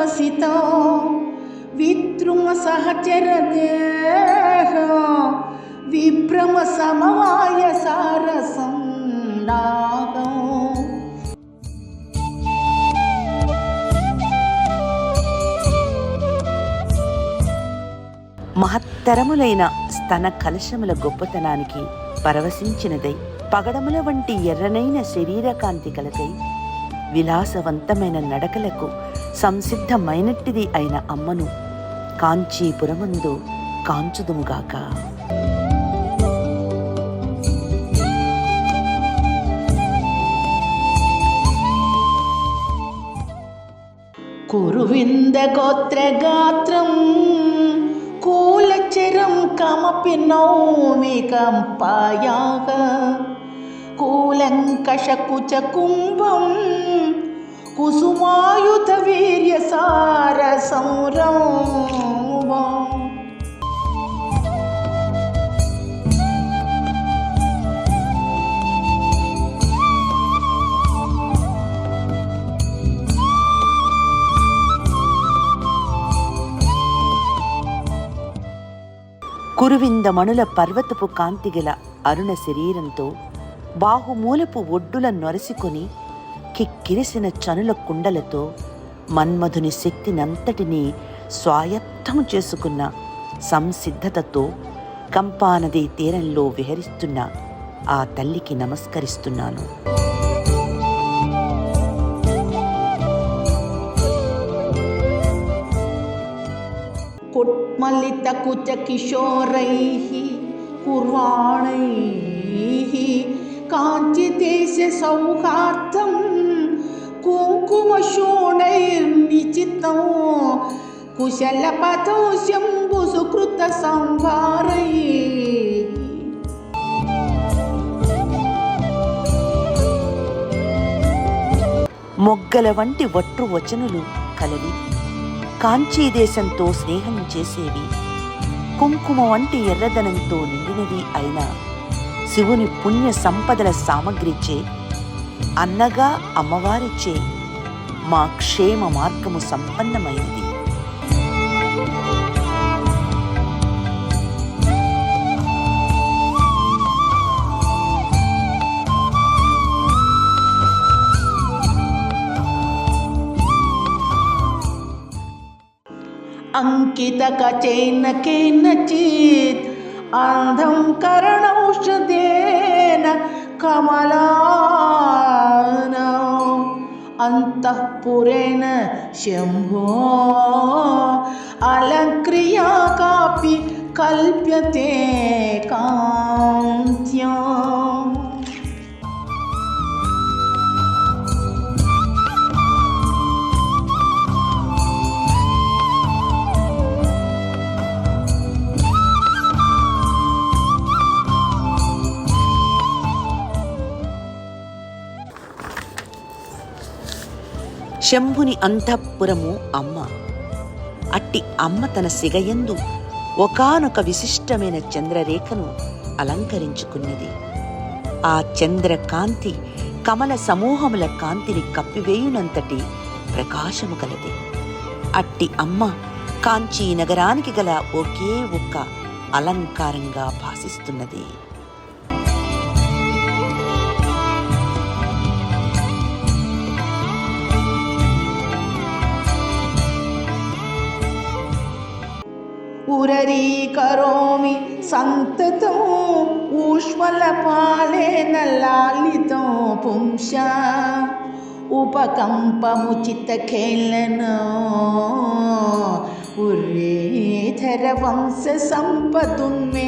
వికసిత విద్రుమ సహచర దేహ విభ్రమ సమవాయ సారసం నాగం. మహత్తరములైన స్తన కలశముల గొప్పతనానికి పరవశించినదై పగడముల వంటి ఎర్రనైన శరీరకాంతి కలదై విలాసవంతమైన నడకలకు సంసిద్ధమైనట్టిది అయిన అమ్మను కాంచీపురమందు కాంచుదుముగాక. కురువింద గోత్రగాత్రం కూలచరం కమపి నౌమి కంపాయాగ కూలంకషకుచ కుంభం కుసుమాయుధ వీర్య సార సంరంభం. కురువిందమణుల పర్వతపు కాంతిగల అరుణ శరీరంతో బాహుమూలపు ఒడ్డుల నొరసికొని కిక్కిరిసిన చనుల కుండలతో మన్మధుని శక్తినంతటినీ స్వాయత్తము చేసుకున్న సంసిద్ధతతో కంపానది తీరంలో విహరిస్తున్న ఆ తల్లికి నమస్కరిస్తున్నాను. కుట్మలిత కుచ కిశోరైః కుర్వాణైః కాంచిదేశ సౌహార్దం కుంకుమశోణైర్నిచితం కుశలపథౌ శంభు సుకృత సంభారైః. మొగ్గల వంటి వట్రు వచనులు కలవి కాంచీదేశంతో స్నేహం చేసేవి, కుంకుమ వంటి ఎర్రదనంతో నిండినవి అయిన శివుని పుణ్య సంపదల సామగ్రిచే అన్నగా అమ్మవారిచే మా క్షేమ మార్గము సంపన్నమైనది. అంకిత కచేన కేనచిత్ అంధం కరణౌషధేన కమలాన అంతఃపురేణ శంభో అలంక్రియా కాపి కల్ప్యతే కాంత్యా. శంభుని అంతఃపురము అమ్మ. అట్టి అమ్మ తన సిగయందు ఒకానొక విశిష్టమైన చంద్రరేఖను అలంకరించుకున్నది. ఆ చంద్రకాంతి కమల సమూహముల కాంతిని కప్పివేయునంతటి ప్రకాశము కలది. అట్టి అమ్మ కాంచీ నగరానికి గల ఒకే ఒక్క అలంకారంగా భాసిస్తున్నది. ఉరరీకరోమి సంతతం ఊష్మలపాలేన లాలితం పుంస ఉపకంపముచిత ఖేళన ఉర్రేధర వంశ సంపదున్మేషం.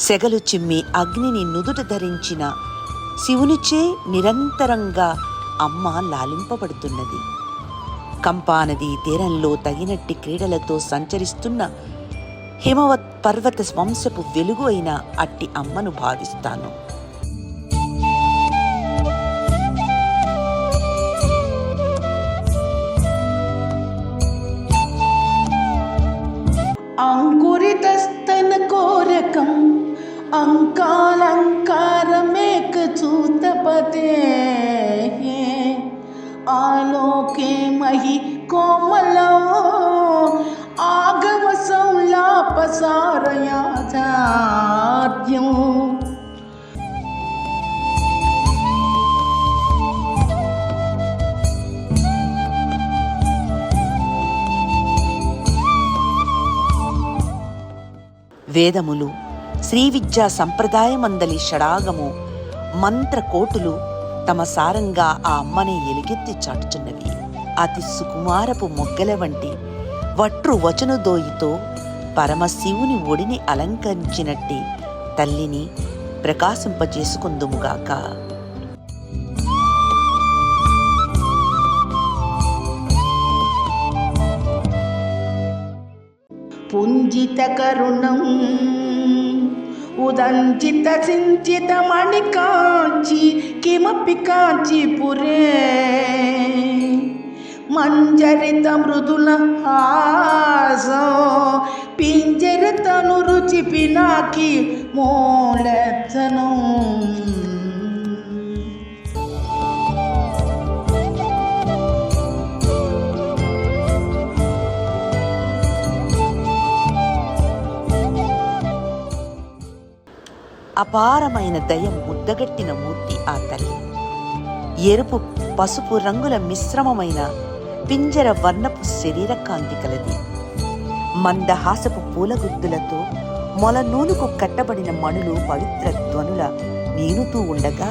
సెగలు చిమ్మి అగ్నిని నుదుట ధరించిన శివునిచే నిరంతరంగా అమ్మ లాలింపబడుతున్నది. కంపానది తీరంలో తగినట్టి క్రీడలతో సంచరిస్తున్న హిమవత్ పర్వత వంశపు వెలుగు అయిన అట్టి అమ్మను భావిస్తాను. సారయాచార్యం. వేదములు, శ్రీ విద్యా సంప్రదాయమందలి షడాగము, మంత్రకోటులు తమ సారంగా ఆ అమ్మనే ఎలుగెత్తి చాటుచున్నవి. అతి సుకుమారపు మొగ్గల వంటి వట్రు వచనుదోయితో పరమశివుని ఒడిని అలంకరించినట్టి తల్లిని ప్రకాశింపజేసుకుందుముగాక. పుంజిత కరుణం ఉదంచిత సించిత మణికాంచి కిమపి కాంచీపురే మంజరిత మృదుల హాసం పింజరితను రుచి పినాకి మోలెత్తనం. అపారమైన దయ ముద్దగట్టిన మూర్తి ఆ తల్లి. ఎరుపు పసుపు రంగుల మిశ్రమమైన పింజర వర్ణపు శరీర కాంతి కలది. మందహాసపు పూలగుత్తులతో మొల నూలుకు కట్టబడిన మణులు పవిత్ర ధ్వనుల నీనుతూ ఉండగా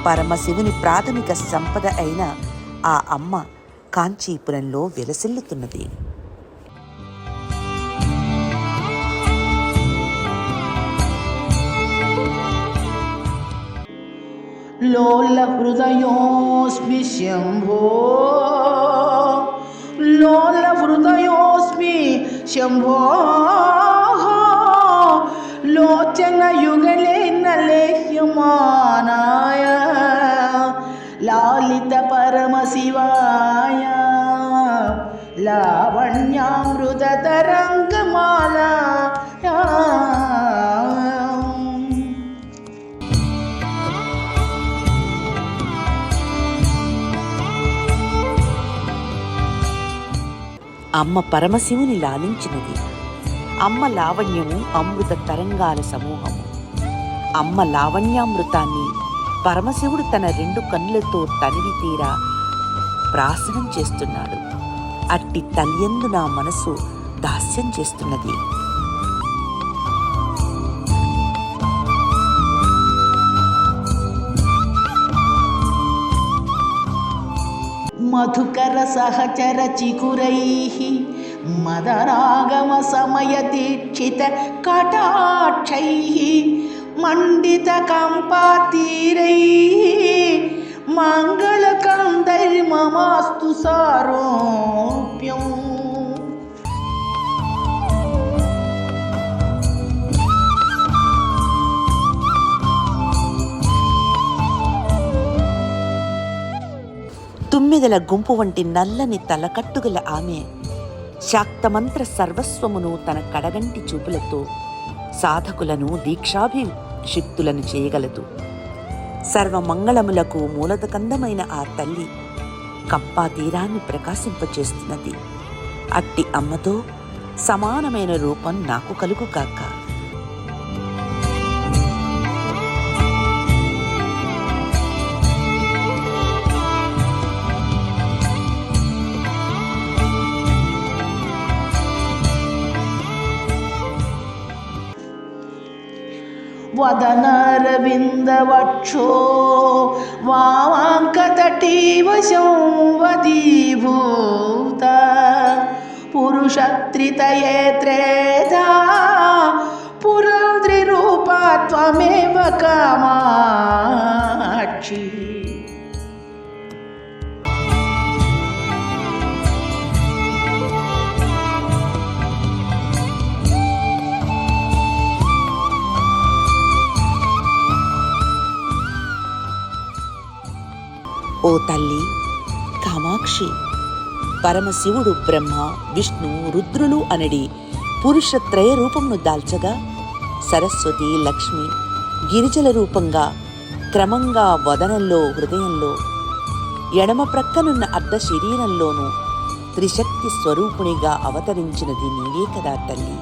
పరమశివుని ప్రాథమిక సంపద అయిన ఆ అమ్మ కాంచీపురంలో వెలసిల్లుతున్నది. లోల హృదయోస్మి శంభో లోల హృదయోస్మి శంభో లోచన యుగలే నలేహ్యమానాయ లాలిత పరమశివాయ లావణ్యామృత తరంగమాల. అమ్మ పరమశివుని లాలించినది. అమ్మ లావణ్యము అమృత తరంగాల సమూహము. అమ్మ లావణ్యామృతాన్ని పరమశివుడు తన 2 కన్నులతో తనివి తీరా ప్రాసనం చేస్తున్నాడు. అట్టి తల్యందు నా మనసు దాస్యం చేస్తున్నది. మధుకర సహచర చికురైః మదరాగమ సమయ దీక్షిత కటాక్షైః మండిత కంపాతీరైః మంగళకందైర్మమాస్తు సారోప్యం. తుమ్మిదల గుంపు వంటి నల్లని తలకట్టుగల ఆమె శాక్తమంత్ర సర్వస్వమును తన కడగంటి చూపులతో సాధకులను దీక్షాభిషిక్తులను చేయగలదు. సర్వమంగళములకు మూలదకందమైన ఆ తల్లి కంపా తీరాన్ని ప్రకాశింపచేస్తున్నది. అట్టి అమ్మతో సమానమైన రూపం నాకు కలుగు కాక. వదనరవిందవక్షో వామాంకతటీవ సంవదీభూత పురుషత్రితయే త్రేధా పురంద్రిరూపా త్వమేవ కామాక్షి. ఓ తల్లి కామాక్షి, పరమశివుడు బ్రహ్మ విష్ణు రుద్రులు అనడి పురుషత్రయ రూపమును దాల్చగా సరస్వతి లక్ష్మి గిరిజల రూపంగా క్రమంగా వదనంలో హృదయంలో ఎడమ ప్రక్కనున్న అర్ధ శరీరంలోనూ త్రిశక్తి స్వరూపునిగా అవతరించినది నీవే కదా తల్లి.